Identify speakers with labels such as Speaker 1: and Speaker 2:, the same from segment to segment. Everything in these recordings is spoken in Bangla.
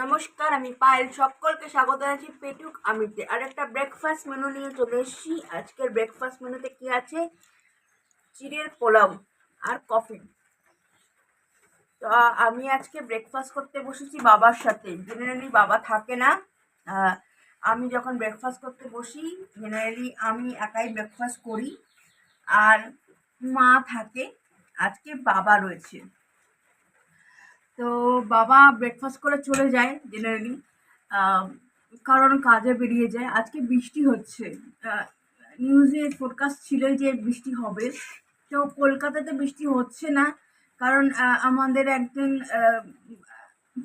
Speaker 1: নমস্কার, আমি পায়েল। সকলকে স্বাগত জানাচ্ছি পেটুক আমিতে আরেকটা ব্রেকফাস্ট মেনু নিয়ে চলে এসেছি। আজকের ব্রেকফাস্ট মেনুতে কি আছে? চিড়ের পোলাও আর কফি। তো আমি আজকে ব্রেকফাস্ট করতে বসেছি বাবার সাথে। জেনারেলি বাবা থাকে না। আমি যখন ব্রেকফাস্ট করতে বসি, জেনারেলি আমি একাই ব্রেকফাস্ট করি, আর মা থাকে। আজকে বাবা রয়েছে, তো বাবা ব্রেকফাস্ট করে চলে যায় জেনারেলি, কারণ কাজে বেরিয়ে যায়। আজকে বৃষ্টি হচ্ছে, নিউজে ফোরকাস্ট ছিল যে বৃষ্টি হবে, তো কলকাতাতে বৃষ্টি হচ্ছে না। কারণ আমাদের একজন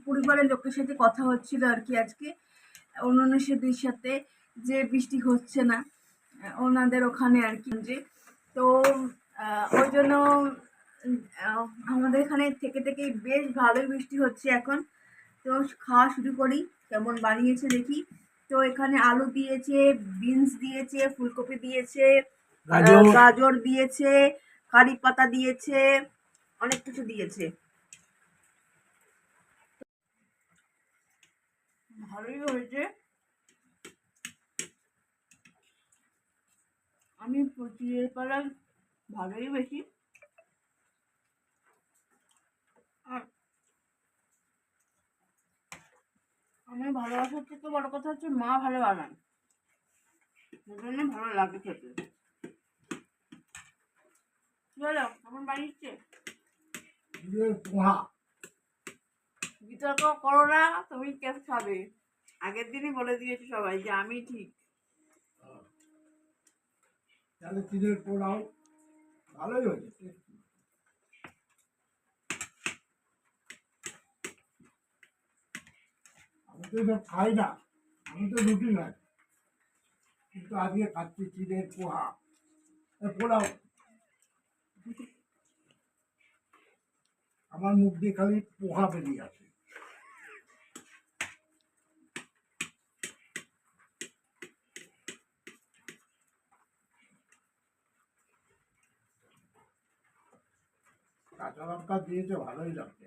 Speaker 1: পরিবারের লোকের সাথে কথা হচ্ছিল আর কি আজকে, অন্যান্য সেদির সাথে, যে বৃষ্টি হচ্ছে না ওনাদের ওখানে আর কি। যে তো ওই জন্য আমাদের এখানে থেকে থেকে বেশ ভালোই বৃষ্টি হচ্ছে এখন। তো খাওয়া শুরু করি, কেমন বানিয়েছে দেখি। তো এখানে আলু দিয়েছে, বিনস দিয়েছে, ফুলকপি দিয়েছে, গাজর দিয়েছে, কারি পাতা দিয়েছে, অনেক কিছু দিয়েছে। ভালোই হয়েছে। আমি চিড়ের পালা ভালোই বেশি। আর আমি ভালোবাসার থেকে বড় কথা হচ্ছে মা ভালো বানায়, সেজন্য ভালো লাগে খেতে। চলো এখন বানিয়েছে। বিতর্ক করো না, তুমি কে খাবে? আগের দিনই বলে দিয়েছে সবাই যে আমি ঠিক।
Speaker 2: তাহলে চিড়ের পোলাও ভালোই হয়েছে। আমি তো এটা খাই না, আমি তো রুটি খাই, কিন্তু আজকে খাচ্ছি চিড়ের পোলাও। আমার মুখ দিয়ে খালি পোহা বেরিয়ে আসে। কাঁচা লঙ্কা দিয়েছে, ভালোই লাগছে।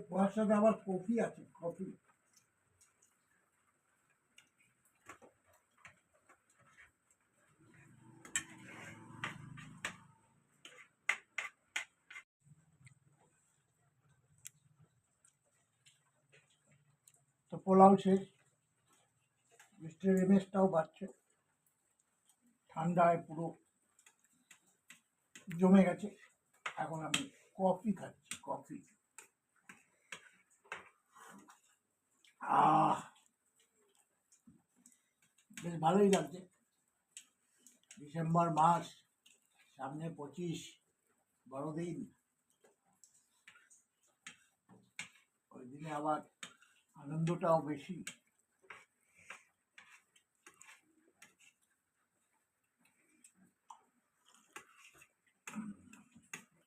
Speaker 2: পোহার সাথে আবার কফি আছে, কফি। তো পোলাও শেষ, বৃষ্টির রেমেজটাও বাড়ছে, ঠান্ডায় পুরো জমে গেছে। এখন আমি কফি খাচ্ছি, কফি। বেশ ভালোই লাগছে। ডিসেম্বর মাস, সামনে 25 বড়দিন, ওই দিনে আবার আনন্দটাও বেশি।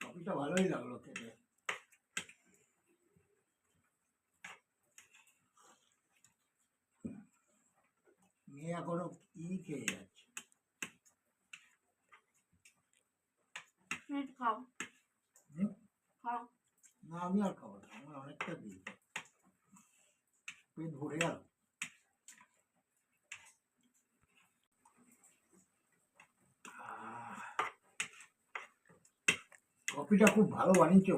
Speaker 2: কফিটা ভালোই লাগলো খেতে। মেয়ে এখনো কি খেয়ে যাচ্ছে।
Speaker 1: খাও খাও।
Speaker 2: না, আমি আর খাবো না, আমার অনেকটা দিই, পেট ভরে গেল। কফিটা খুব ভালো বানিয়েছো।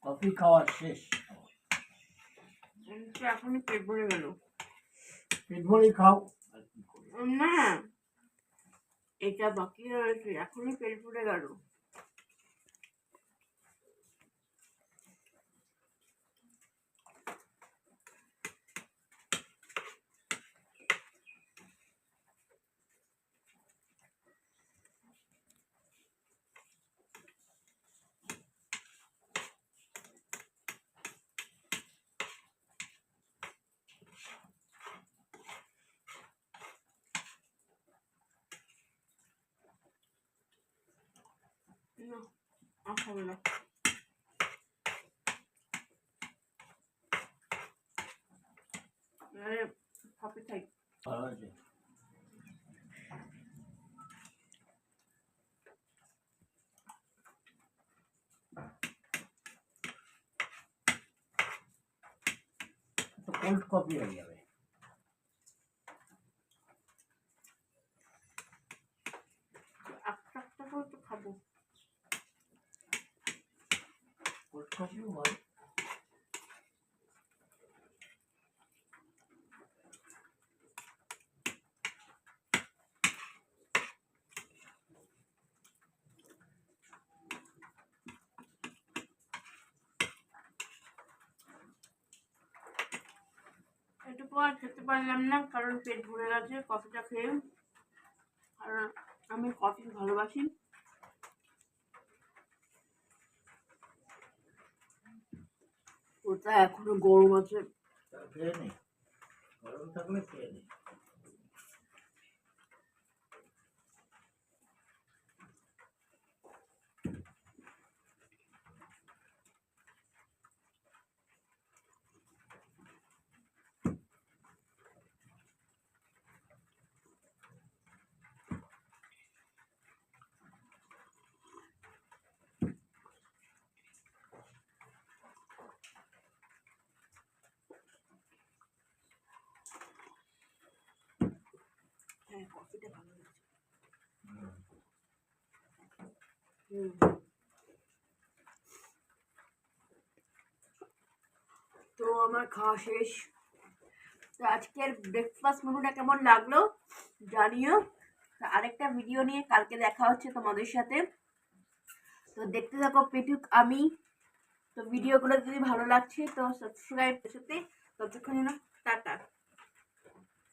Speaker 2: কফি খাওয়া শেষ,
Speaker 1: এখনই পেট ভরে গেল।
Speaker 2: পেট ভরেই খাও।
Speaker 1: না, এটা বাকি রয়েছে, এখনই পেট ভরে গেল। না আর খাবে না। আরে ভাপে খাই।
Speaker 2: ভালো আছে। তো কোল্ড কফি হয়ে যাবে।
Speaker 1: একটা একটা করে তো খাবো।
Speaker 2: কোল্ড কফিও ভালো।
Speaker 1: এটুকু আর খেতে পারলাম না কারণ পেট ভরে গেছে কফিটা খেয়ে। আর আমি কফি ভালোবাসি। ওটা এখনো গরম আছে।
Speaker 2: খেয়ে নে, গরম থাকলে খেয়ে নে।
Speaker 1: হ্যাঁ কফিটা ভালো লাগছে। তো আমার খাওয়া শেষ। তো আজকের ব্রেকফাস্ট মেনুটা কেমন লাগলো জানিও। তো আরেকটা ভিডিও নিয়ে কালকে দেখা হচ্ছে তোমাদের সাথে। তো দেখতে থাকো পেটুক আমি। তো ভিডিওগুলো যদি ভালো লাগছে তো সাবস্ক্রাইব সাথে ততক্ষণ টাটা।